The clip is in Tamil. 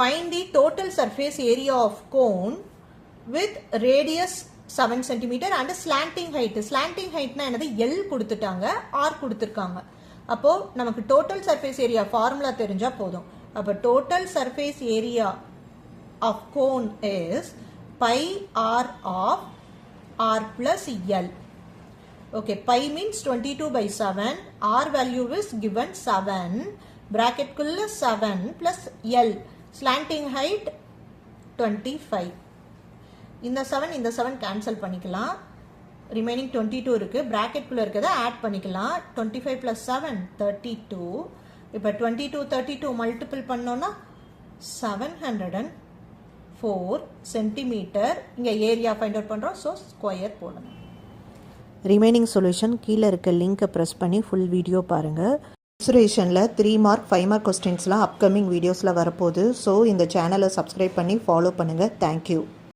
find the total surface area of cone with radius 7 cm and slanting height. Slanting height na enadhu L கொடுத்துட்டாங்க, R கொடுத்திருக்காங்க. அப்போ நமக்கு total surface area formula தெரிஞ்சா போதும். அப்போ total surface area of cone is pi r of r plus L. Okay, pi means 22 by 7. R value is given 7. Bracket kulla 7 plus L. Slanting height 25. இந்த 7 cancel பண்ணிக்கலாம். Remaining 22 இருக்கு. Bracket குள்ள இருக்கதை add பண்ணிக்கலாம். 25 plus 7 32. இப்போ 22 32 multiple பண்ணோம்னா 704 சென்டிமீட்டர். இங்கே ஏரியா ஃபைண்ட் அவுட் பண்ணுறோம். ஸோ ஸ்கொயர் போடணும். ரிமைனிங் சொல்யூஷன் கீழே இருக்க லிங்க்கை ப்ரெஸ் பண்ணி ஃபுல் வீடியோ பாருங்கள். மென்சுரேஷனில் 3 மார்க் 5 மார்க் கொஸ்டின்ஸ்லாம் அப்கமிங் வீடியோஸில் வரப்போகுது. ஸோ இந்த சேனலை சப்ஸ்கிரைப் பண்ணி ஃபாலோ பண்ணுங்கள். தேங்க்யூ.